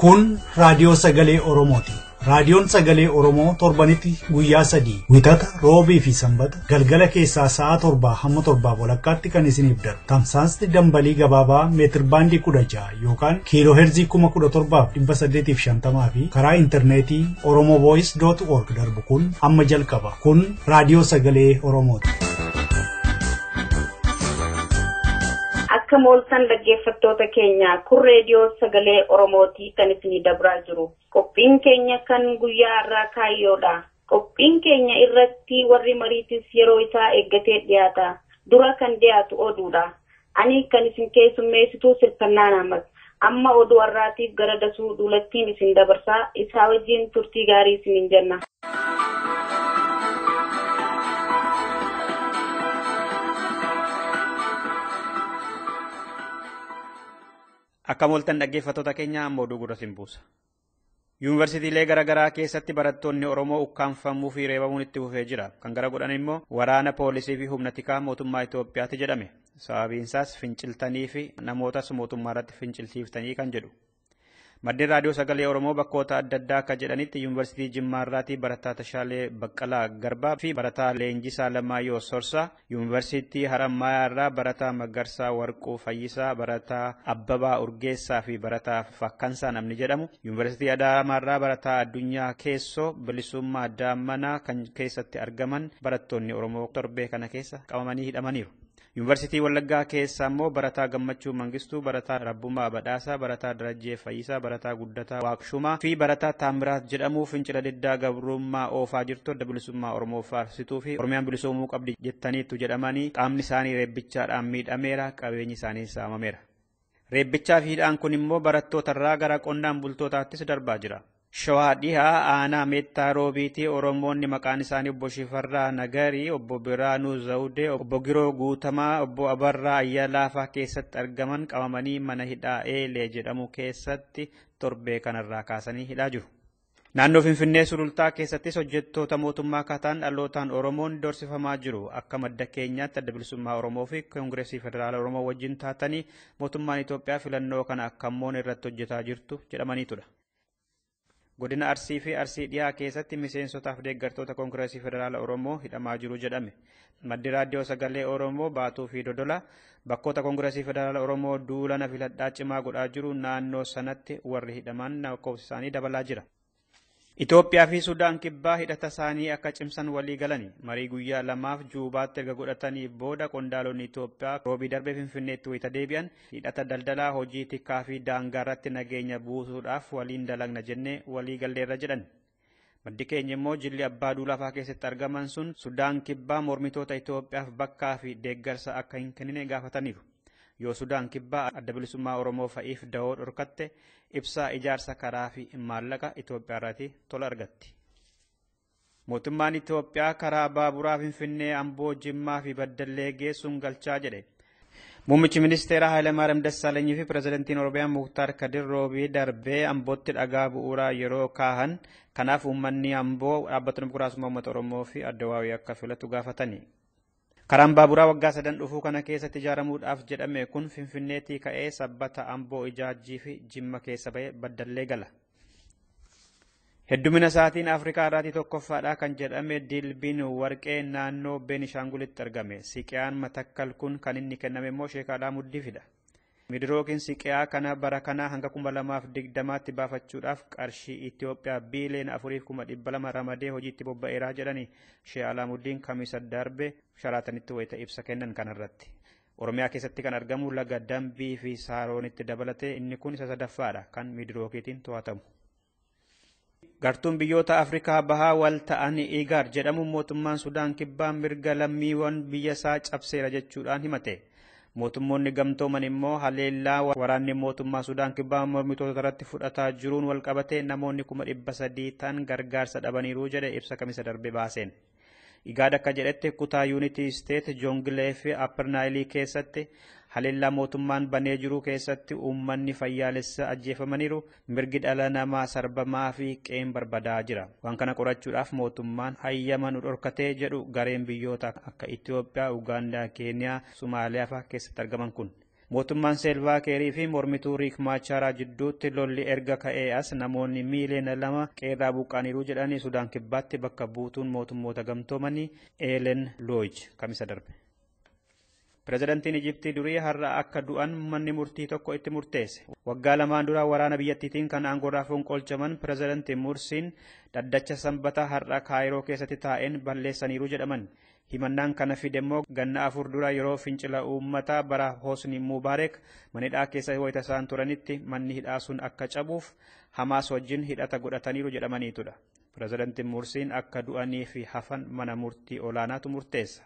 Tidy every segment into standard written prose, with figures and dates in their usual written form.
Kun raadiyoo sagalee Oromooti. Raadiyoon sagalee Oromoo torbanitti guyyaa 3 wixata, roobii fi sanbata galgala keessaa sa'a 7 hamma 7 walakkaatti kan isiniif darbu. Tamsaasni dambalii gabaabaa meetir baandii 16 yookaan kiiloo heerzii 17,850 fi karaa intarneetii oromovoice.org darbu kun amma jalqaba. Kun raadiyoo sagalee Oromooti. Akka mooltan dhaggeeffattoota keenya kun reediyoo sagalee Oromooti kan isinii dabraa jiru. Qophiin keenya kan guyyaa irraa kaayyoodha. Qophiin keenya irratti warri mariitis yeroo isaa eeggatee dhiyaata. Dura kan dhiyaatu oduudha. Ani kan isin keessummeessituu Sirfannaa Naamas. Amma oduu har'aatiif gara dasuu duulattiin isin dabarsaa. Isaa wajjin turtii gaarii isiniin jenna. Akka mooltan dhaggeeffattoota keenya amma oduu gurra isin buusa. Yuunivarsiitiilee garaagaraa keessatti barattoonni Oromoo ukkaanfamuu fi reebamuun itti fufee jira. Kan gara godhan immoo waraana poolisii fi humna tikaa mootummaa Itoophiyaatti jedhame. Sababiin isaas finciltanii fi namootas mootummaa irratti fincilsiiftanii kan jedhu. Maddeen raadiyoo sagalee Oromoo bakkoota adda addaa akka jedhanitti yuunivarsiitii Jimmaa irraatii barataa Tashaalee Baqqalaa Garbaa fi barataa Leenjisaa Lamaayyoo Sorsaa, yuunivarsiitii Harammayaa irraa barataa Magarsaa Warquu Fayyisaa, barataa Abbabaa Urgeessaa fi barataa Fakkansaa namni jedhamu, yuunivarsiitii Adaamaa irraa barataa Addunyaa Keessoo Bilisummaa Daammanaa kan keessatti argaman barattoonni Oromoo torbee kana keessa qabamanii hidhamaniiru. Yuunivarsiitii Wallaggaa keessa immoo barataa Gammachuu Mangistuu, barataa Rabbumaa Badhaasaa, barataa Darajjee Fayyisaa, barataa Guddataa Waaqshumaa fi barataa Taamiraat jedhamu fincila diddaa gabrummaa oofaa jirtu adda bilisummaa Oromoo faarsituu fi Oromiyaan bilisoomuu qabdi jettaniitu jedhamanii qaamni isaanii reebbichaadhaan miidhameera, qabeenyi isaanii saamameera. Reebbichaa fi hidhaan kun immoo barattoota irraa gara qonnaan bultootaattis darbaa jira. Shawaa dhihaa aanaa meettaa roobiitii Oromoonni maqaan isaanii obbo Shifarraa Nagarii, obbo Biraanuu Zawudee, obbo Giroo Guutamaa, obbo Abarraa Ayyalaafaa keessatti argaman qabamanii mana hidhaa Eelee jedhamu keessatti torbee kanarraa kaasanii hidhaa jiru. Naannoo Finfinnee Sulultaa keessattis hojjettoota mootummaa kataan dhalootaan Oromoon dorsifamaa jiru. Akka madda keenyaatti adda bilisummaa Oromoo fi Koongireesii Federaala Oromoo wajjin taatanii mootummaan Itoophiyaa filannoo kana akkammoon irratti hojjetaa jirtu jedhamaniitudha. Godina Arsii fi Arsii dhiyaa keessatti miseensotaaf deeggartoota Koongireesii Federaala Oromoo hidhamaa jiru jedhame. Maddi raadiyoo sagalee Oromoo Baatuu fi Dodola bakkoota Koongireesii Federaala Oromoo duulana filadhaa cimaa godhaa jiru naannoo sanatti warri hidhaman lakkoofsi isaanii dabalaa jira. Itoophiyaa fi Sudaan kibbaa hidhata isaanii akka cimsan walii galani. Marii guyyaa lamaaf Juubaatti erga godhatanii booda qondaalonni Itoophiyaa roobii darbee Finfinneetti wayita deebi'an hidhata daldalaa hojii tikaa fi daangaa irratti nageenya buusuudhaaf waliin dalagna jennee walii galleerra jedhan. Maddi keenya immoo jilli abbaa duulafaa keessatti argaman sun Sudaan kibbaa mormitoota Itoophiyaaf bakkaa fi deeggarsa akka hin kennine gaafataniiru. Yoo Sudaan kibbaa adda bilisummaa Oromoo fa'iif da'oo dhorkatte ibsaa ijaarsa karaa fi maallaqa Itoophiyaa irratti tola argatti. Mootummaan Itoophiyaa karaa baaburaa Finfinnee Amboo Jimmaa fi Baddallee geessuun galchaa jedhe. Muummichi ministeeraa Hayilemaariyaam Dassaalenyi fi pirezidantiin Oromiyaa Muktaar Kadir roobii darbee Ambootti dhagaa bu'uuraa yeroo kaahan kanaaf uummanni Amboo dhaabbatni dimokiraasummaa uummata Oromoo fi Addawaawii akka filatu gaafatani. Karaan baaburaa waggaa 3 dhufuu kana keessatti ijaaramuudhaaf jedhame kun Finfinneetii ka'ee sabbata Amboo Ijaajjii fi Jimma keessa ba'ee Baddallee gala. Heddumina isaatiin Afrikaa irraatii tokkoffaadha kan jedhame Dilbiin Warqee naannoo Beenishaangulitti argame. Siqiyaan Matakkal kun kan inni kenname immoo Sheek Alaamuddinfidha. Midirookiin siqiyaa kana bara kana hanga 2020tti baafachuudhaaf qarshii Itoophiyaa biiliyoona 4,200 ramadee hojiitti bobba'eeraa jedhani Sheek Alaamuddin kamisa darbe Sharaatanitti wayita ibsa kennan kanarratti. Oromiyaa keessatti kan argamu laga Dambii fi Saaroonitti dabalatee inni kun isa sadaffaadha kan midirookiitiin to'atamu. Gartuun biyyoota Afrikaa bahaa wal ta'an Igaar jedhamu mootummaan Sudaan kibbaa mirga lammiiwwan biyya isaa cabseera jechuudhaan himate. Mootummoonni gamtooman immoo haleellaa waraanni mootummaa Sudaan kibbaa mormitoota irratti fudhataa jiruun wal qabatee namoonni 300 ta'an gargaarsa dhabaniiru jedhe ibsa kamisa darbe baaseen. Igaad akka jedhetti kutaa Yuunitii Steet Joongilee fi Appernaayilii keessatti haleellaa mootummaan banee jiru keessatti uummanni fayyaalessa ajjeefamaniiru mirgi dhala namaa sarbamaa fi qe'een barbadaa jira. Waan kana qorachuudhaaf mootummaan hayyama nu dhorkatee jedhu gareen biyyoota akka Itoophiyaa, Ugaandaa, Keeniyaa, Somaaliyaa fa'aa keessatti argaman kun. Mootummaan Seelvaa Keerii fi mormituu Riik Maachaaraa jidduutti lolli erga ka'ee as namoonni miiliyoona 2 qeerraa buqqaaniiru jedhanii Sudaan Kibbaatti bakka buutuun mootummoota gamtoomanii Eelen Looj kamisa darbe. Pireezidantiin Ijiptii durii har'a akka du'an manni murtii tokko itti murteesse. Waggaa lamaan dura waraana biyyattiitiin kan aangoorraa fonqolchaman Pireezidantiin Mursiin dhaddacha sanbata har'a Kaayiroo keessatti taa'een balleessaniiru jedhaman. Himannaan kana fidemmoo ganna 4 dura yeroo fincila uummataa bara Hosni Mubaarak manidhaa keessa wayita isaan turanitti manni hidhaa sun akka cabuuf Hamaas wajjin hidhata godhataniiru jedhamaniitudha. Pireezidantiin Mursiin akka du'anii fi hafan mana murtii olaanaatu murteessa.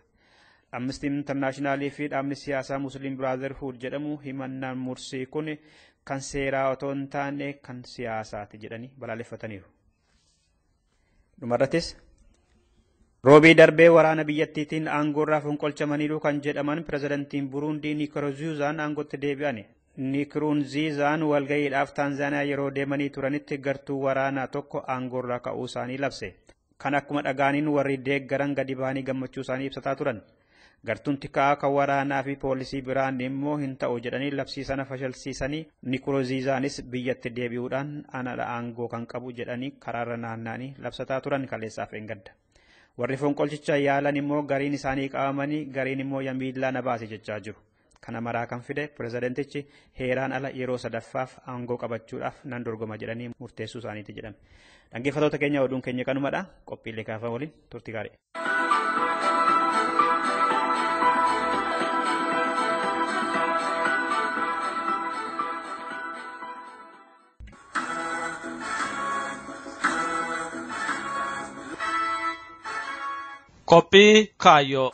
Amnesty International fi dhaabni siyaasaa Muslim Brotherhood jedhamu himannaan Mursii kun kan seeraa otoo hin taane kan siyaasaati jedhanii balaaleffataniiru. Dhumarrattis roobii darbee waraana biyyattiitiin aangoorraa fonqolchamaniiru kan jedhaman Pireezidantiin Buruundii Nkurunziizaan aangootti deebi'an. Nkurunziizaan walgayiidhaaf Taanzaaniyaa yeroo deemanii turanitti gartuu waraanaa tokko aangoorraa ka'uu isaanii labse. Kan akkuma dhagaaniin warri deeggaran gadi ba'anii gammachuu isaanii ibsataa turan. Gartuun tikaa kan waraanaa fi poolisii biraan immoo hin ta'u jedhanii labsii sana fashalsiisanii Nkurunziizaanis biyyatti deebi'uudhaan anadha aangoo kan qabu jedhanii karaarra naanna'anii labsataa turan kaleessaaf eengadda. Warri fonqolchicha yaalan immoo gariin isaanii qabamanii gariin immoo yamiillaa na baase jechaa jiru. Kana maraa kan fide pireezidentichi heeraan ala yeroo sadaffaaf aangoo qabachuudhaaf nan dorgoma jedhanii murteessuu isaaniiti jedhame. Dhaggeeffattoota keenya oduun keenya kanumadha. Qophiilee kaafaa waliin turtii gaarii. Qophii Kaayyoo.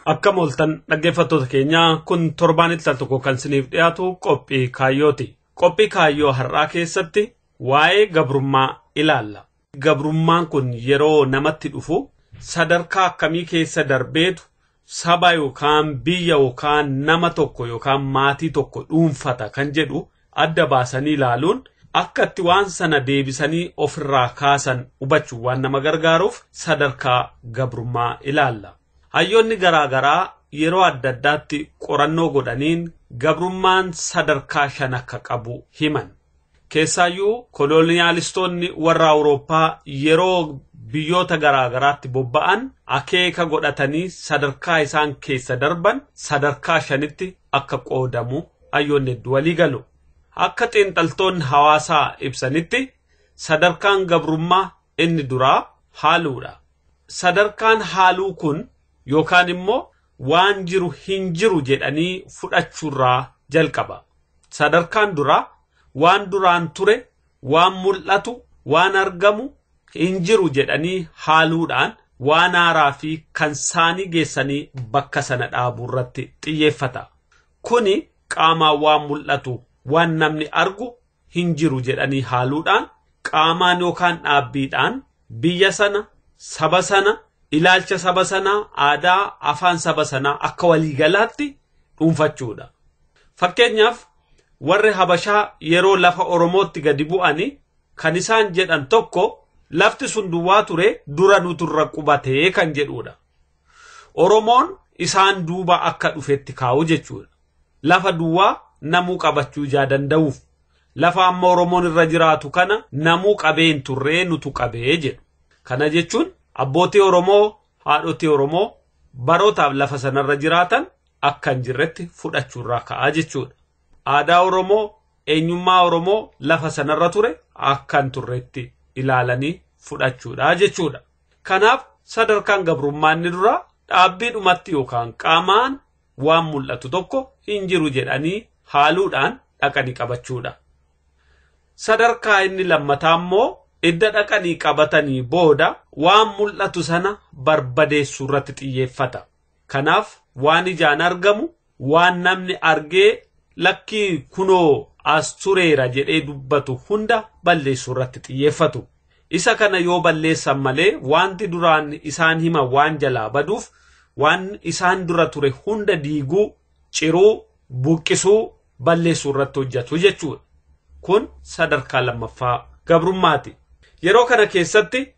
Akka mooltan dhaggeeffattoota keenyaa kun torbaanitti tokko kan isiniif dhiyaatu qophii Kaayyooti. Qophii Kaayyoo har'aa keessatti waa'ee gabrummaa ilaalla. Gabrummaan kun yeroo namatti dhufu sadarkaa akkamii keessa darbeetu saba yookaan biyya yookaan nama tokko yookaan maatii tokko dhuunfata kan jedhu adda baasanii ilaaluun akka itti waan sana deebisanii ofirraa kaasan hubachuu waan nama gargaaruuf sadarkaa gabrummaa ilaalla. Hayyoonni garaagaraa yeroo adda addaatti qorannoo godhaniin gabrummaan sadarkaa 5 akka qabu himan. Keessaayyuu koloniyaalistoonni warra Awurooppaa yeroo biyyoota garaagaraatti bobba'an akeeka godhatanii sadarkaa isaan keessa darban sadarkaa 5tti akka qoodamu hayyoonni hedduu walii galu. Akka xiinxaltoonni hawaasaa ibsanitti sadarkaan gabrummaa inni duraa haaluudha. Sadarkaan haaluu kun yookaan immoo waan jiru hin jiru jedhanii fudhachuurraa jalqaba. Sadarkaan duraa waan duraan ture, waan mul'atu, waan argamu hin jiru jedhanii haaluudhaan waan haaraa fi kan saanii geessanii bakka sana dhaabuu irratti xiyyeeffata. Kuni qaamaan waan mul'atu waan namni argu hin jiru jedhanii haaluudhaan qaamaan yookaan dhaabbiidhaan biyya sana, saba sana, ilaalcha saba sanaa, aadaa, afaan saba sanaa akka waliigalaatti dhuunfachuudha. Fakkeenyaaf warri Habashaa yeroo lafa Oromootti gadi bu'anii kan isaan jedhan tokko lafti sun duwwaa ture dura nuturra qubatee kan jedhuudha. Oromoon isaan duuba akka dhufetti kaa'u jechuudha. Lafa duwwaa namuu qabachuu danda'uuf lafa amma Oromoon irra jiraatu kana namuu qabeen turree nutu qabee jedhu. Kana jechuun abbootii Oromoo, haadhotii Oromoo barootaaf lafa sanarra jiraatan akka hin jirretti fudhachuurraa ka'aa jechuudha. Aadaa Oromoo, eenyummaa Oromoo lafa sanarra ture akka hin turretti ilaalanii fudhachuudha jechuudha. Kanaaf sadarkaan gabrummaa inni dura dhaabbiidhumatti yookaan qaamaan waan mul'atu tokko hin jiru jedhanii haaluudhaan dhaqanii qabachuudha. Sadarkaa inni lammataa immoo idda dhaqanii qabatanii booda waan mul'atu sana barbadeessuu irratti xiyyeeffata. Kanaaf waan ijaan argamu, waan namni argee lakkii kunoo as tureera jedhee dubbatu hunda balleessuu irratti xiyyeeffatu. Isa kana yoo balleessan malee wanti duraan isaan hima waan jalaa baduuf waan isaan dura ture hunda diiguu, ciruu, buqqisuu, balleessuu irratti hojjetu jechuudha. Kun sadarkaa lammaffaa gabrummaati. Yeroo kana keessatti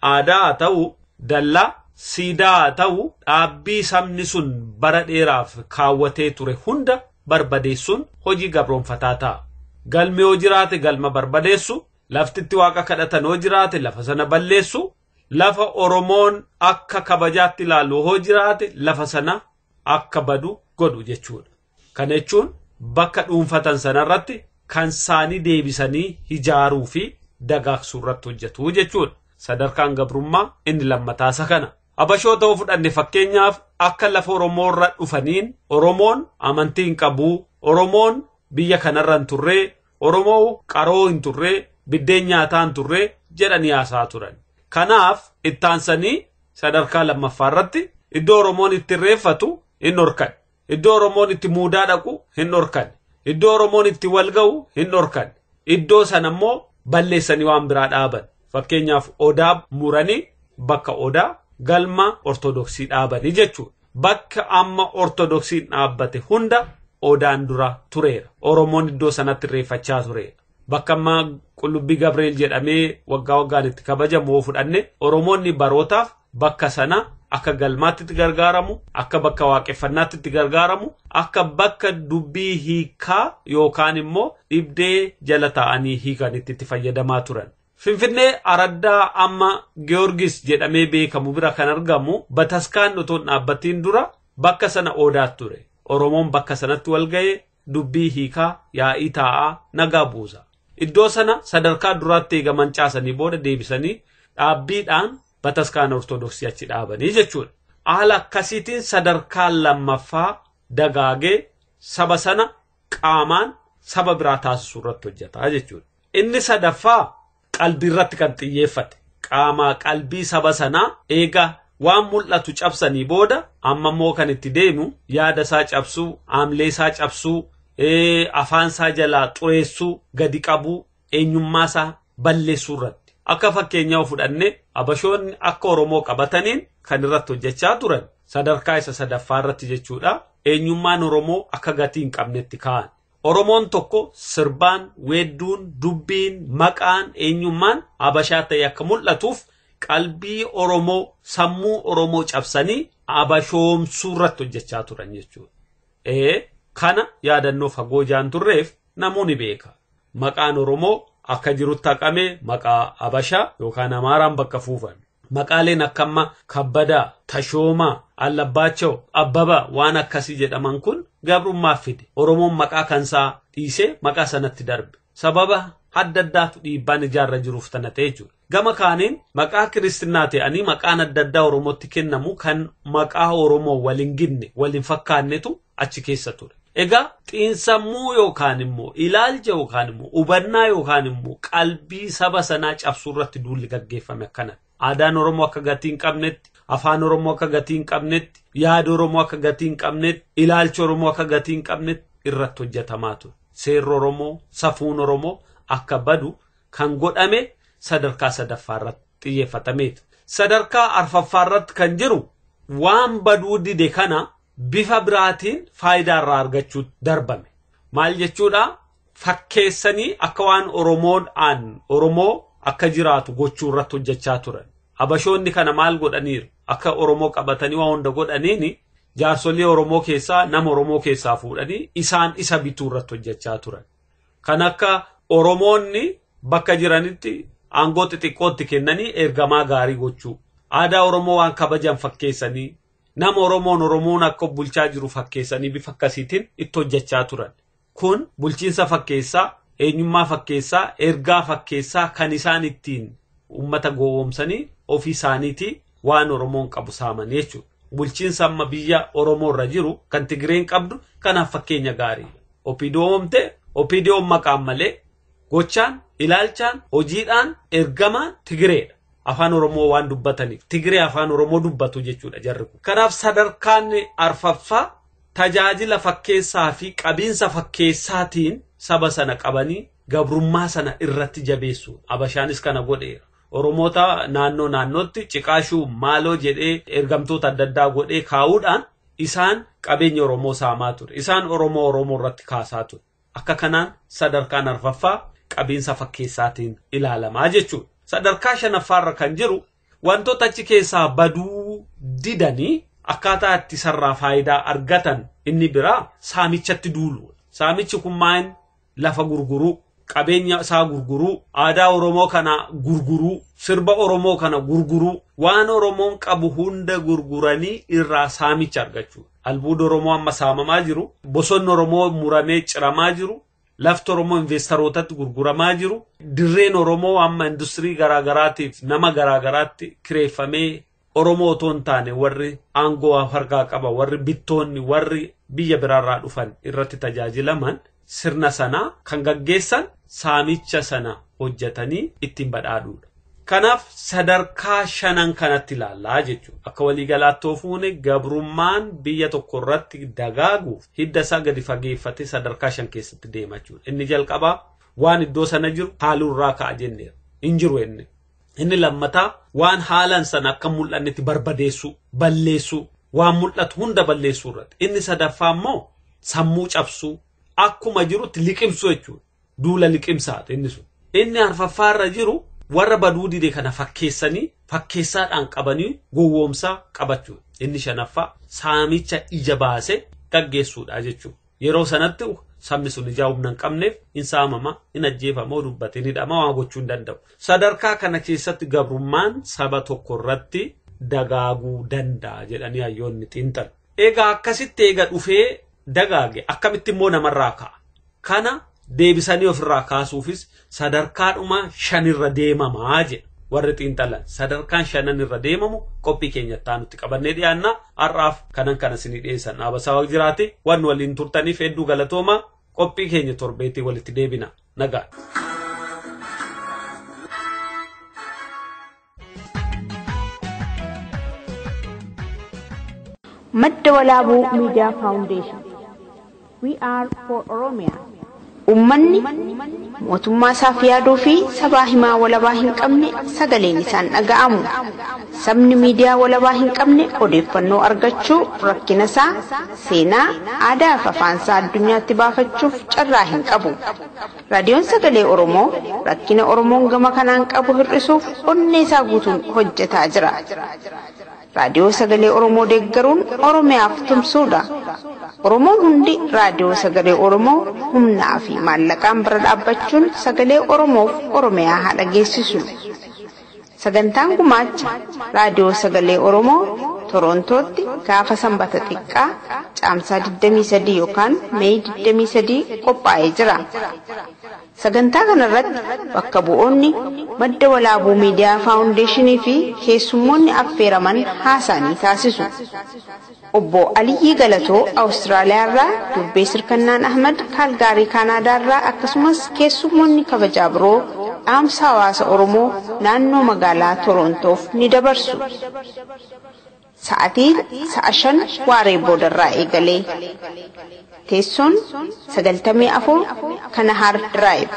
aadaa haa ta'u, dallaa, siidaa ta'u dhaabbii sabni sun bara dheeraaf kaawwatee ture hunda barbadeessuun hojii gabroonfataa ta'a. Galmi yoo jiraate galma barbadeessu, laftitti waaqa kadhatan yoo jiraate lafa sana balleessu, lafa Oromoon akka kabajaatti ilaalu yoo jiraate lafa sana akka badu godhu jechuudha. Kana jechuun bakka dhuunfatan sanarratti kan isaanii deebisanii ijaaruu fi dagaagsuu irratti hojjetu jechuudha. Sadarkaan gabrummaa inni lammataa kana. Abashoota yoo fudhanne fakkeenyaaf akka lafa Oromoo irra dhufaniin Oromoon amantii hin qabu, Oromoon biyya kanarra hin turre, Oromoo qaroo hin turre, biddeen nyaataa hin turre jedhanii haasaa turan. Kanaaf ittaansanii sadarkaa lammaffaa irratti iddoo Oromoon itti irreeffatu hin dhorkan. Iddoo Oromoon itti muudaa dhaqu hin dhorkan. Iddoo Oromoon itti wal ga'u hin dhorkan. Iddoo sana immoo balleessanii waan biraa dhaaban. Fakkeenyaaf odaa muranii bakka odaa galma ortodoksii dhaabanii jechuudha. Bakka amma ortodoksiin dhaabbate hunda odaan dura tureera. Oromoon iddoo sanatti irreeffachaa tureera. Bakka amma Qullubbii Gabreel jedhamee waggaa waggaan itti kabajamu yoo fudhanne Oromoonni barootaaf bakka sana akka galmaatti itti gargaaramu, akka bakka waaqeffannaatti itti gargaaramu, akka bakka dubbii hiikaa yookaan immoo dhibdee jala taa'anii hiikanitti itti fayyadamaa turan. Finfinnee araddaa amma Giyoorgis jedhamee beekamu bira kan argamu Bataskaan otoo dhaabbatiin dura bakka sana odaatu ture. Oromoon bakka sanatti wal ga'ee dubbii hiikaa yaa'ii taa'aa nagaa buusa. Iddoo sana sadarkaa duraatti eegaman caasanii booda deebisanii dhaabbiidhaan Bataskaan ortodoksii achi dhaabanii jechuudha. Haala akkasiitiin sadarkaa lammaffaa dagaagee saba sana qaamaan saba biraa taasisuu irratti hojjetaa jechuudha. Inni sadaffaa qalbii irratti kan xiyyeeffate. Qaamaa qalbii saba sanaa eega waan mul'atu cabsanii booda amma immoo kan itti deemu yaada isaa cabsuu, aamlee isaa cabsuu, afaan isaa jalaa xureessuu, gadi qabuu, eenyummaa isaa balleessuu irratti. Akka fakkeenyaa fudhanne Abashoonni akka Oromoo qabataniin kan irratti hojjechaa turan sadarkaa isa sadaffaa irratti jechuudha. Eenyummaan Oromoo akka gatii hin qabnetti kaa'an. Oromoon tokko sirbaan, weedduun, dubbiin, maqaan, eenyummaan Abashaa ta'e akka mul'atuuf qalbii Oromoo, sammuu Oromoo cabsanii Abashoomsuu irratti hojjechaa turan jechuudha. Kana yaadannoo fagoo jaan turreef namoonni beeka. Maqaan Oromoo akka jirutti haqame maqaa Abashaa yookaan Amaaraan bakka fuufan. Maqaaleen akka amma Kabbadaa, Tashoomaa, Allabbaachoo, Abbabaa waan akkasii jedhaman kun gabrummaaf fide. Oromoon maqaa kansaa dhiisee maqaa sanatti darbe. Sababa adda addaatu dhiibbaan ijaarra jiruuf tana ta'e jechuudha. Gama kaaniin maqaa Kiristinnaa ta'anii maqaan adda addaa Oromootti kennamu kan maqaa Oromoo waliin ginne waliin fakkaannetu achi keessa ture. Egaa xiinsammuu yookaan immoo ilaalcha yookaan immoo hubannaa yookaan immoo qalbii saba sanaa cabsuu irratti duulli gaggeeffame akkana. Aadaan Oromoo akka gatii hin qabnetti, afaan Oromoo akka gatii hin qabnetti, yaada Oromoo akka gatii hin qabnetti, ilaalcha Oromoo akka gatii hin qabnetti irratti hojjetamaa ture. Seerri Oromoo, safuun Oromoo akka badu kan godhame sadarkaa sadaffaa irratti xiyyeeffatameeti. Sadarkaa arfaffaa irratti kan jiru waan baduu dide kana bifa biraatiin faayidaa irraa argachuu darbame. Maal jechuudha? Fakkeessanii akka waan Oromoo akka jiraatu gochuu irratti hojjechaa turan. Abashoonni kana maal godhaniiru? Akka Oromoo qabatanii waan hunda godhaniini jaarsolii Oromoo keessaa nama Oromoo keessaa fuudhanii isaan isa bituu irratti hojjechaa turan. Kan akka Oromoonni bakka jiranitti aangoo xixiqqootti kennanii ergamaa gaarii gochuu. Aadaa Oromoo waan kabajan fakkeessanii nama Oromoon akka bulchaa jiru fakkeessanii bifa akkasiitiin itti hojjechaa turan. Kun bulchiinsa fakkeessaa, eenyummaa fakkeessaa, ergaa fakkeessaa kan isaan ittiin uummata gowwoomsanii ofii isaaniitii waan Oromoon qabu saaman jechuudha. Bulchiinsa amma biyya Oromoo irra jiru kan Tigireen qabdu kanaaf fakkeenya gaarii. Opiidiyoon maqaan malee gochaan, ilaalchaan, hojiidhaan, ergamaan Tigireedha. Afaan Oromoo waan dubbataniif Tigiree afaan Oromoo dubbatu jechuudha jarri kun. Kanaaf sadarkaan arfaffaa tajaajila fakkeessaa fi qabiinsa fakkeessaatiin saba sana qabanii gabrummaa sana irratti jabeessu. Abashaanis kana godheera. Oromoota naannootti ciqaashuu maaloo jedhee ergamtoota adda addaa godhee kaa'uudhaan isaan qabeenya Oromoo saamaa ture. Isaan Oromoo irratti kaasaa ture. Akka kanaan sadarkaan arfaffaa qabiinsa fakkeessaatiin ilaalamaa jechuudha. Sadarkaa shanaffaarra kan jiru wantoota achi keessaa baduu didanii akkaataa itti sarraa faayidaa argatan inni biraa saamichatti duulu. Saamichi kun maal lafa gurguruu, qabeenya isaa gurguruu, aadaa Oromoo kana gurguruu, sirba Oromoo kana gurguruu, waan Oromoon qabu hunda gurguranii irraa saamicha argachuu. Albuuda Oromoo amma saamamaa jiru, bosonni Oromoo muramee ciramaa jiru, lafti Oromoo investorootatti gurguramaa jiru, dirreen Oromoo amma industirii garaagaraatiif nama garaagaraatti kireeffamee Oromoo otoo hin taane warri aangoo harkaa qaba, warri bittoonni, warri biyya biraarraa dhufan irratti tajaajilaman sirna sana kan gaggeessan saamicha sana hojjetanii ittiin badhaadhuudha. Kanaaf sadarkaa shanan kanatti ilaallaa jechuudha. Akka waliigalaatti fuune gabrummaan biyya tokko irratti dagaaguuf hidda isaa gadi fageeffatee sadarkaa shan keessatti deema jechuudha. Inni jalqabaa waan iddoo sana jiru haalurraa ka'a jenneera. Hin jiru inni. Inni lammataa waan haalan sana akka mul'annetti barbadeessuu, balleessuu, waan mul'atu hunda balleessuu irratti. Inni sadaffaa immoo sammuu cabsuu akkuma jirutti liqimsuu jechuudha. Duula liqimsaati inni sun. Inni arfaffaarra jiru warra baduu dide kana fakkeessanii fakkeessaadhaan qabanii gowwoomsaa qabachuudha. Inni shanaffaa saamicha ija baase gaggeessuudha jechuudha. Yeroo sanatti sabni sun ijaa humna hin qabneef hin saamama, hin ajjeefama, dubbate ni hidhama, waa gochuu hin danda'u. Sadarkaa kana keessatti gabrummaan saba tokko irratti dagaaguu danda'a jedhanii hayyoonni xiinxalu. Egaa akkasitti eega dhufee dagaage akkamitti immoo namarraa ka'a. Kana deebisanii ofirraa kaasuufis sadarkaadhuma shanirra deemamaa jedha warri xiinxalan. Sadarkaan shanan irra deemamu qophii keenyatti aanutti qabannee dhiyaanna. Har'aaf kanan kana isinii dhiyeessan Dhaabasaa Waaqjiraati. Waan waliin turtaniif hedduu galatooma. Qophii keenya torbeetii walitti deebina. Nagaa. Madda Walaabuu Media Foundation. We are for Oromia. Ummanni mootummaa isaaf yaaduu fi sabaa himaa walabaa hin qabne sagaleen isaan dhaga'amu. Sabni miidiyaa walabaa hin qabne odeeffannoo argachuu rakkina isaa seenaa aadaa fi afaan isaa addunyaatti baafachuuf carraa hin qabu. Raadiyoon Sagalee Oromoo rakkina Oromoon gama kanaan qabu hir'isuuf onnee isaa guutuun hojjetaa jira. Raadiyoo Sagalee Oromoo deeggaruun Oromiyaaf tumsuudha. Oromoon hundi raadiyoo Sagalee Oromoo humnaa fi maallaqaan bira dhaabbachuun Sagalee Oromoof Oromiyaa haa dhageessisu. Sagantaan gumaacha raadiyoo Sagalee Oromoo Torontootti gaafa sanbata xiqqaa caamsaa 23 yookaan Meey 23 qophaa'ee jira. Sagantaa kanarratti bakka bu'oonni Madda Walaabuu Media Foundation fi keessummoonni affeeraman haasaanii taasisu. Obbo Aliyyii Galatoo Awustiraaliyaarraa, Dubbee Sirkannaan Ahmad Kaalgaarii Kaanaadaarraa akkasumas keessummoonni kabajaa biroo dhaamsa hawaasa Oromoo naannoo magaalaa Torontoof ni dabarsu. Sa'aatiin 5 waaree boodarraa eegalee. Teessoon 94 Kanahar Drive,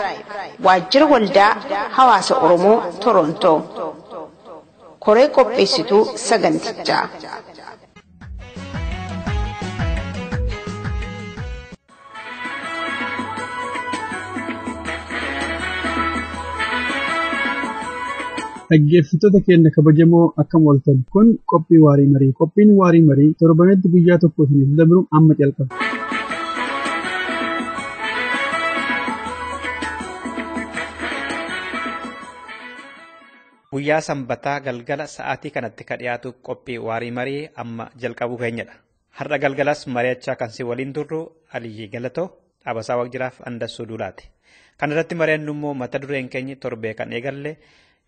Waajjira Waldaa Hawaasa Oromoo Torontoo. Koree qopheessituu sagantichaa. Dhaggeeffattoota keenya kabajamoo akkam ooltan. Kun qophii waarii marii. Qophiin waarii marii torbanetti guyyaa tokko isiniif dabru amma jalqaba. Guyyaa sanbataa galgala sa'aatii kanatti ka dhiyaatu qophii waarii marii amma jalqabuu keenyadha. Har'a galgalas mari'achaa kan si waliin turru Aliyyii Galatoo, Dhaabasaa Waaqjiraaf Andassuu Duulaati. Kan irratti mari'annu immoo mata dureen keenya torbee kan eegalle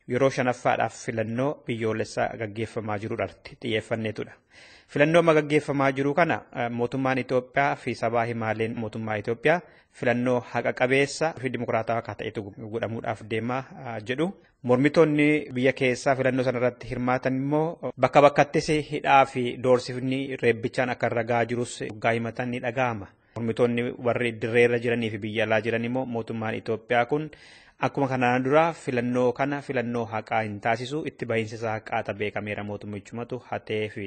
yeroo shanaffaadhaaf filannoo biyyoolessaa gaggeeffamaa jiruudhaatti xiyyeeffanneetudha. Filannoo gaggeeffamaa jiru kana mootummaan Itoophiyaa fi sabaa himaaleen mootummaa Itoophiyaa filannoo haqa qabeessa fi dimokiraatawaa akka ta'etu godhamuudhaaf deemaa jedhu. Mormitoonni biyya keessaa filannoo sanarratti hirmaatan immoo bakka bakkattis hidhaa fi doorsifni reebbichaan akka ragaa jirus waggaa himatan ni dhaga'ama. Mormitoonni warri dirreerra jiranii fi biyya alaa jiran immoo mootummaan Itoophiyaa kun akkuma kanaan dura filannoo kana filannoo haqaa hin taasisu itti bahiinsa isaa haqaata beekameera mootummichumatu hatee fi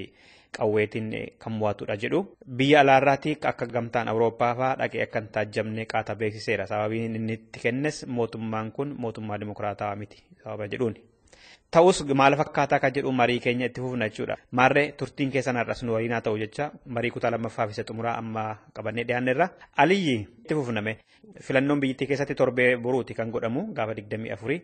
qawweetiin kan mo'atudha jedhu. Biyya alaarraati akka gamtaan Awurooppaa fa'aa dhaqee akka hin taajjabne qaata beeksiseera. Sababiin inni itti kennes mootummaan kun mootummaa dimokiraatawaa miti sababa jedhuuni. Ta'us maal fakkaataa kan jedhu marii keenya itti fufna jechuudha. Maarree turtiin keessan har'as nu waliin haa ta'u jecha marii kutaa lammaffaa fi xumuraa amma qabannee dhiyaanneerra. Aliyyi itti fufname filannoon biyyattii keessatti torbee boruuti kan godhamu gaafa 24.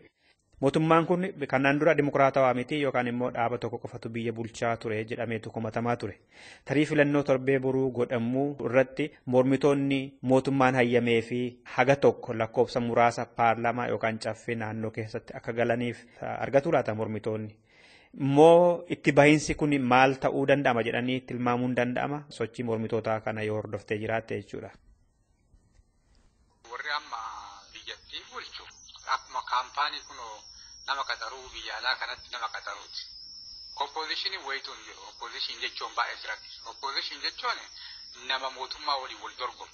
Mootummaan kun kanaan dura dimokiraatawaa miti yookaan immoo dhaaba tokko qofatu biyya bulchaa ture jedhameetu komatamaa ture. Tarii filannoo torbee boruu godhamuu irratti mormitoonni mootummaan hayyamee fi haga tokko lakkoofsa muraasa paarlaamaa yookaan caffee naannoo keessatti akka galaniif argatu laata mormitoonni. Immoo itti bahiinsi kun maal ta'uu danda'ama jedhanii tilmaamuun danda'ama sochii mormitootaa kana yoo hordoftee jiraatte jechuudha. Warri amma biyyattii bulchu akkuma kaampaanii kunoo nama qaxaruu biyya alaa kanatti nama qaxaruuti. Oppositionii wayituu hin jiru. Opposition jechuun baay'ee sirratti. Opposition jechuun nama mootummaa waliin wal dorgomu.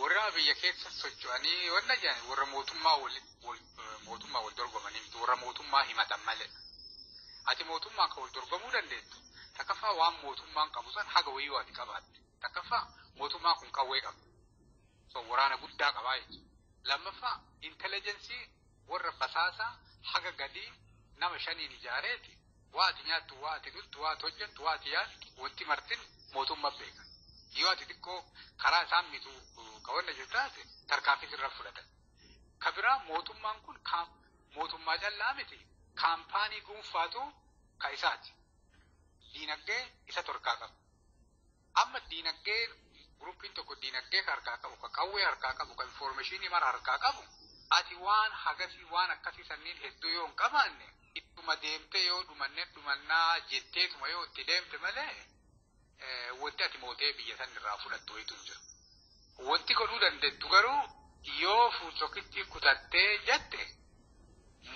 Warra biyya keessa socho'anii wanna jedhani warra mootummaa wal dorgomanii miti warra mootummaa himatan malee. Ati mootummaan kan wal dorgomuu dandeettu. Takkaffaa waan mootummaan qabu san haga wayii waati qabaatte. Takkaffaa mootummaan kun qawwee qaba. So waraana guddaa qabaa jechuudha. Lammaffaa intelligensii warra basaasaa haga gadii nama 5 ijaareeti waati nyaattu waati dhuttu waati hojjettu waati yaaddu wanti martin mootummaa beeka yoo ati xiqqoo karaa isaan mitu qabanna jirtaate tarkaanfii irra fudhatan kabiraa mootummaan kun mootummaa callaa miti kaampaanii dhuunfaatu ka isaati diinagdee isa torkaa qabu amma diinagdee gruupiin tokko diinagdee harkaa qabu ka qawwee harkaa qabu ka infoormeeshinii mara harkaa qabu ati waan hagasii waan akkasii sanniin hedduu yoo hin qabaanne ittuma deemtee yoo dhumannaa jetteetuma yoo itti deemte malee wanti ati mootee biyya san irraa fudhattu wayitu hin jiru. Wanti godhuu dandeettu garuu yoo fuulsokitti kutattee jette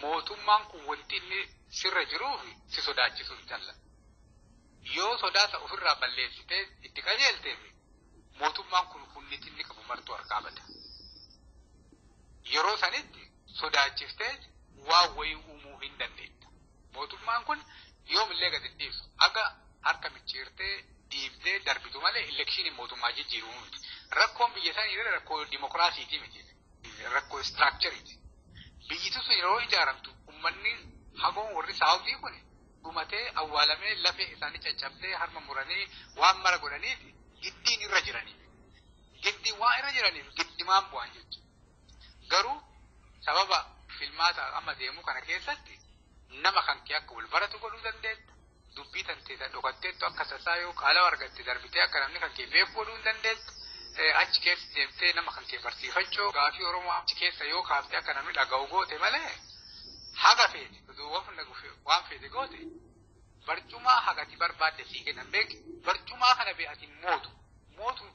mootummaan kun wanti inni sirra jiruuf si sodaachisuu hin jalla. Yoo sodaasa ofirraa balleessitee itti qajeelteef mootummaan kun hunniti inni qabu martuu harkaa bada. Yeroo sanitti sodaachiftee waan wayii uumuu hin dandeetta. Mootummaan kun yoomillee gadi dhiisu aga harka micciirtee dhiiftee darbitu malee elekshiiniin mootummaa jijjiiruu miti. Rakkoon biyya sanii rakkoo dimokiraasiitii miti. Rakkoo istiraakchariiti. Biyyi sun yeroo ijaaramtu uummanni hagoon warri saawutii kun dhumatee awwaalamee lafee isaanii caccabsee harma muranii waan mara godhaniiti giddiin irra jiraniif. Giddiin waan irra jiraniif giddimaan bu'an jechuudha. Garuu sababa filmaata amma deemu kana keessatti nama kan kee akka wal baratu godhuu dandeetta. Dubbii tantee dhokatteettu akka sassaa yoo qaala argatte darbitee akka namni kan kee beeku godhuu dandeetta. Achi keessa deemtee nama kan kee barsiifachuu gaafii Oromoo achi keessa yoo kaaftee akka namni dhaga'u goote malee haga feete waan feete goote barcumaa hagati barbaadde sii kennan beeki barcumaa kana be'atiin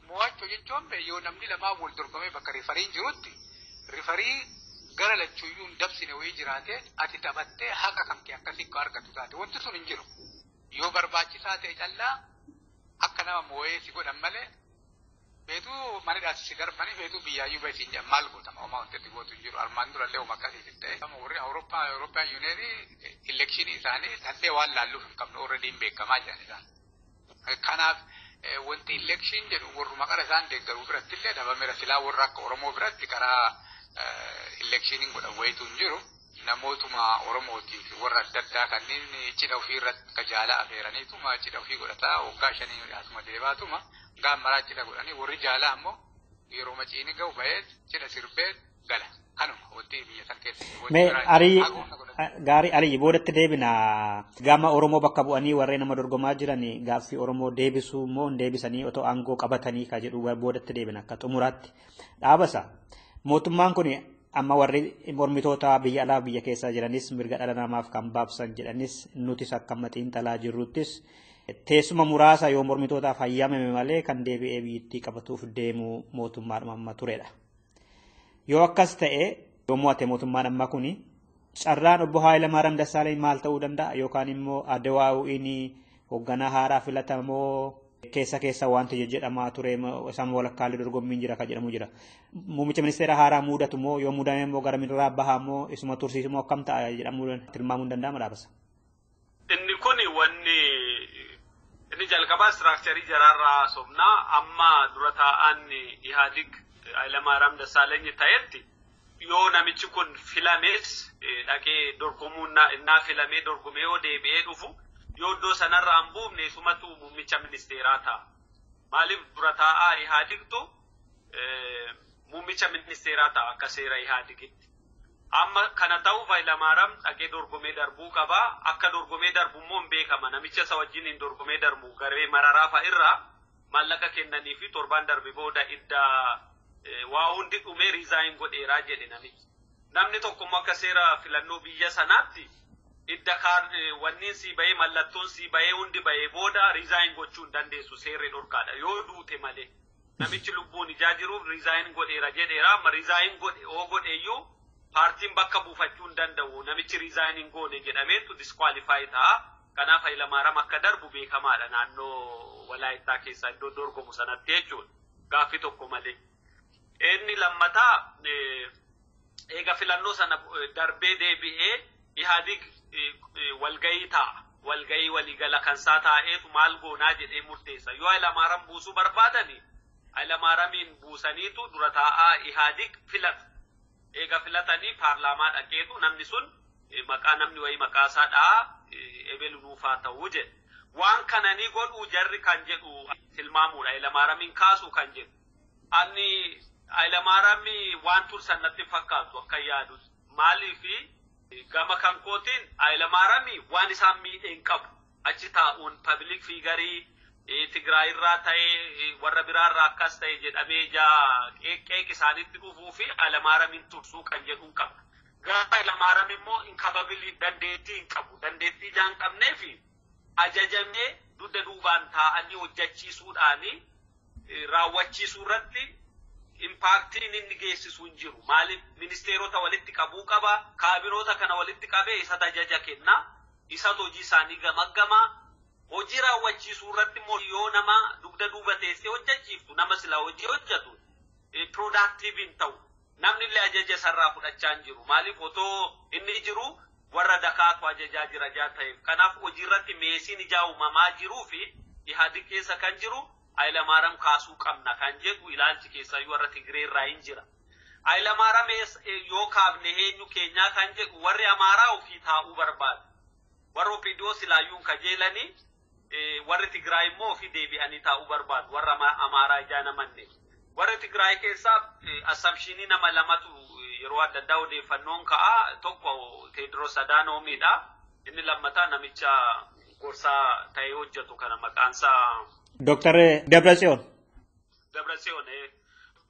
mo'achuu jechuun yoo namni lamaa wal dorgomee bakka rifariin jirutti rifarii gara lachuuyyuun dabsine wayii jiraate ati taphattee haqa kan kee akkasii akka argatu taate wanti sun hin jiru. Yoo barbaachisaa ta'e callaa akka nama moo'ee si godhan malee feetuu manidhaas si darbanii feetuu biyyaayyuu baisiin jedhan maal gootama homaa wanti gootu hin jiru armaan durallee homaa akkasii ta'e. Warri Awurooppaan yuuneenii elekshinii isaanii dandee waan laalluuf hin qabne already hin beekamaa jiran isaan. Kanaaf wanti elekshin jedhu warruma qara isaan deeggaruu biratti illee dhabameera silaa warra akka Oromoo biratti karaa elekshiiniin godhan wayitu hin jiru. Namootuma Oromootiif warra adda addaa kanneen cidha ofii irratti ka jaalaa affeeraniituma cidha ofii godhataa waggaa 5 asuma deebaatuma gaammaraa cidha godhanii warri jaalaa ammoo yeroo maciini ga'u ba'ee cidha sirbee gala. Kanuma wanti biyya san keessa. Gaarii Aliyyi boodatti deebina gama Oromoo bakka bu'anii warreen nama dorgomaa jiran gaaffii Oromoo deebisuu moo deebisanii otoo aangoo qabatanii ka jedhu boodatti deebina akka xumuraatti dhaabasa. Mootummaan kun amma warri mormitoota biyya alaa biyya keessa jiranis mirga dhala namaaf kan baabsan jedhanis nutis akka xiinxalaa jirruttis teessuma muraasa yoo mormitootaaf hayyamame malee kan deebi'ee biyyattii qabatuuf deemu mootummaadhuma amma turedha. Yoo akkas ta'e yoo mo'ate mootummaan amma kuni carraan obbo Hayilamaariyaam Dassaaleny maal ta'uu danda'a yookaan immoo Addawaawwiin hoogganaa haaraa filatamoo keessa wanti jedhamaa ture isaan walakkaalee dorgommiin jira ka jedhamu jira. Muummicha ministeera haaraa muudatu moo yoo muudame immoo gara mirraa bahaa moo isuma tursiisu moo akkam ta'a jedhamu tilmaamuun danda'ama dhaabasa. Inni kun wanni inni jalqabaa istiraakcharii jaraarraa sobnaa amma dura taa'an Ihaadig Hayilamaariyaam Dassaaleny ta'etti yoo namichi kun filamees dhaqee dorgomuun naa filamee dorgomee yoo deebi'ee dhufu yoo iddoo sanarra hin buufne sumatu muummicha ministeeraa ta'a. Maaliif dura taa'aa Ihaadigtu muummicha ministeeraa ta'a akka seera Ihaadigitti. Amma kana ta'uuf Hayilamaariyaam dhaqee dorgomee darbuu qaba. Akka dorgomee darbu immoo hin beekama. Namicha isa wajjin hin dorgomee darbu garee Mararaa fa'a irraa maallaqa kennanii fi torbaan darbe booda idda waa hundi dhumee riizaayin godheeraa jedhe namichi. Namni tokkommoo akka seera filannoo biyya sanaatti idda wanniin sii bahee mallattoon sii bahee hundi bahee booda riizaayin gochuu hin dandeessu seerri dhorkaadha yoo duute malee. Namichi lubbuun ijaa jiruuf riizaayin godheera jedheera. Amma riizaayin godheeyyuu paartiin bakka buufachuu hin danda'u. Namichi riizaayin hin goone jedhameetu diskwaalifaayi ta'a. Kanaaf Hayilamaariyaam akka darbu beekamaadha naannoo Walaayittaa keessaa iddoo dorgomu sanatti jechuudha. Gaaffii tokko malee. Inni lammataa eega filannoo sana darbee deebi'ee Ihaadig walgayii ta'a. Walgayii waliigala kansaa taa'eetu maal goonaa jedhee murteessa. Yoo Hayilamaariyaam buusuu barbaadani Hayilamaariyaamiin buusaniitu dura taa'aa Ihaadig filatu. Eega filatanii paarlaamaa dhaqeetu namni sun maqaa namni wayii maqaasaa dhaa ebelu nuufaa ta'uu jedhe. Waan kananii godhuu jarri kan jedhu tilmaamuudha. Hayilamaariyaamiin kaasuu kan jedhu. Ani Hayilamaariyaam waan tursan natti fakkaatu akka yaadu. Maaliifi gama kan kootiin Hayilamaariyaam waan isaan miidhee hin qabu. Achi taa'uun pabliik fiigarii Tigraay irraa ta'ee warra biraarraa akkas ta'e jedhamee qeeq isaanitti dhufuu fi Hayilamaariyaamiin tursuu kan jedhuun qaba. Gaafa Hayilamaariyaam immoo inkapabilii dandeettii hin qabu. Dandeettii ijaa hin qabnee fi ajajamee dugda duubaan taa'anii hojjechiisuudhaanii raawwachiisuu irratti impaaktiin inni geessisu hin jiru. Maaliif ministeerota walitti qabuu qaba. Kaabinoota kana walitti qabee isa tajaja kenna. Isa hojii isaanii gamaggama. Hojii raawwachiisuu irratti immoo yoo nama dugda duuba teessee hojjechiiftu nama silaa hojii hojjetu productive hin ta'u. Namni illee ajaja sarraa fudhachaa hin jiru. Maaliif otoo inni jiru warra dakaatu ajajaa jira jaa ta'eef. Kanaaf hojii irratti meesiin ijaa uumamaa jiruu fi Ihaadig keessa kan jiru Hayilamaariyaam kaasuu qabna kan jedhu ilaalchi keessaa warra Tigree irraa hin jira. Hayilamaariyaam yoo kaabne eenyu keenyaa kan jedhu warri Amaaraa ofii taa'uu barbaadu. Warra OPDO silaayyuun kajeelanii warri Tigraay immoo ofii deebi'anii taa'uu barbaadu. Warra Amaaraa ijaa namanne. Warri Tigraay keessaa assumptionii nama lamatu yeroo adda addaa odeeffannoon ka'a. Tokko Teediroos Adaanoomiidha. Inni lammataa namicha gorsaa ta'ee hojjetu kana maqaansaa Dr. Dabratsiyoon. Dabratsiyoon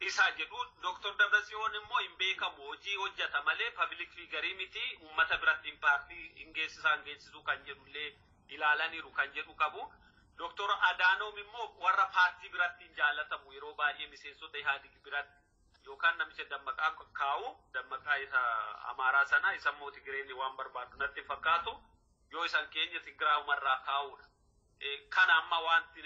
isa jedhu Dr. Dabratsiyoon immoo hin beekamu hojii hojjeta malee pabliik fiigarii miti uummata biratti impaaktii hin geessisuu kan jedhullee ilaalaniiru kan jedhu qabu. Dr. Adaanoom immoo warra paartii biratti hin jaallatamu yeroo baay'ee miseensota Ihaadig biratti yookaan namicha dammaqaa kaa'u dammaqaa isa Amaaraa sana isa immoo Tigreen waan barbaadu natti fakkaatu yoo isan keenya Tigraay umarraa kaa'uudha. Kana amma wanti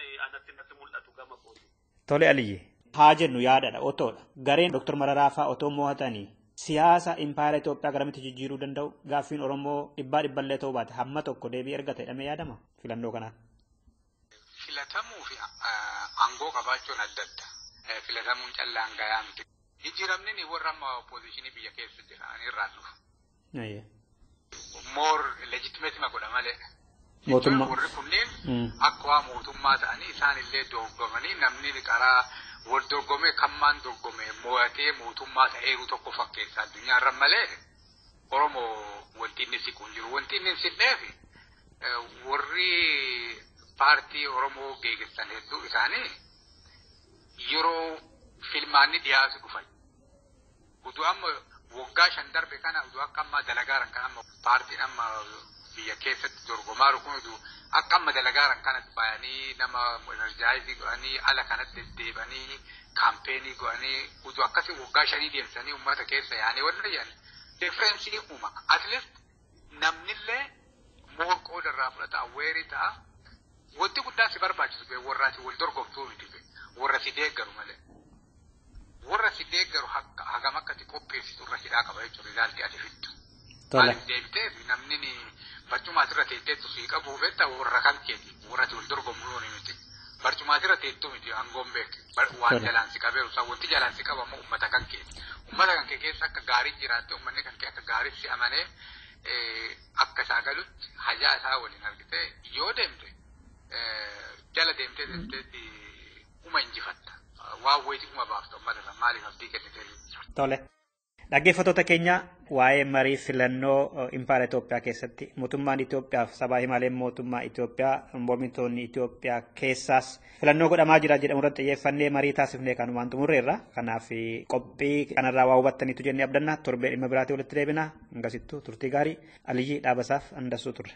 natti mul'atu gama kooti. Tole Aliyyi. Haa jennu yaadadha otoodha. Gareen Dr. Mararaa fa'aa otoo mo'atanii siyaasa impaayera Itoophiyaa garamitti jijjiiruu danda'u gaaffiin Oromoo dhibballee ta'uu baate hamma tokko deebii ergate jedhamee yaadama filannoo kanaan. Filatamuu fi aangoo qabaachuun adda adda. Filatamuun callaan gayaa miti. Jijjiiramni warra amma oppositionii biyya keessa jiran irraan dhufu. More legitimate ma godha malee. Mootummaa. Warri kunneen akka mootummaa ta'anii isaan illee dorgomanii namni qaraa wal dorgomee kammaan dorgomee mo'atee mootummaa ta'eeru tokko fakkeessa addunyaarra malee Oromoo wanti inni siqu hin jiru. Wanti inni siqneef warri paartii Oromoo geeggessan hedduu isaanii yeroo filmaanni dhiyaatu dhufan. Utuu amma waggaa 5 darbe kana utuu akka amma dalagaaran kan amma paartiin amma biyya keessatti dorgomaa rukunutu akka amma dalagaaran kanatti bayanii nama energizii godhanii ala kanatti deebanii kaampeenii godhanii utuu akkasii waggaa 5 deemsanii uummata keessa yaanii wanna jedhan differensii uuma. At least namnillee moo qoodarraa fudhata awweerii ta'a. Wanti guddaa si barbaachisu warraati wal dorgomtuu miti warra si deeggaru malee. Warra si deeggaru hagam akkati qopheessitu irra hidhaa qaba jechuudha ilaalti ati fiddu. Maaliif deebitee namni barcumaa irra teessee tursii qabu beektaa warra kan keeti warra wal dorgomu yoo miti. Barcumaa irra teettu miti aangoon beek waan jalaan si qabeeru isaa wanti jalaan si qabamu uummata kan kee keessa akka gaarii jiraatte uummanni kan kee akka gaarii si amanee akka isaa galutti hajaa isaa waliin argite yoo deemte jala deemtee uma injifatta waan wayitii uma baafta uummata irraa maaliif abdii kennitee jirtu. Tole. Dhaggeeffattoota keenya waa'ee marii filannoo impaara Itoophiyaa keessatti mootummaan Itoophiyaa fi sabaa himaaleen mootummaa Itoophiyaa mormitoonni Itoophiyaa keessaas filannoo godhamaa jira jedhamu irratti xiyyeeffannee marii taasifnee kanumaan xumurreerra. Kanaaf qophii kanarraa waa hubattaniitu jennee abdanna torbee dhimma biraatii walitti deebina. Hangasittuu turtii gaarii Aliyyii Dhaabasaaf Andassuu turre.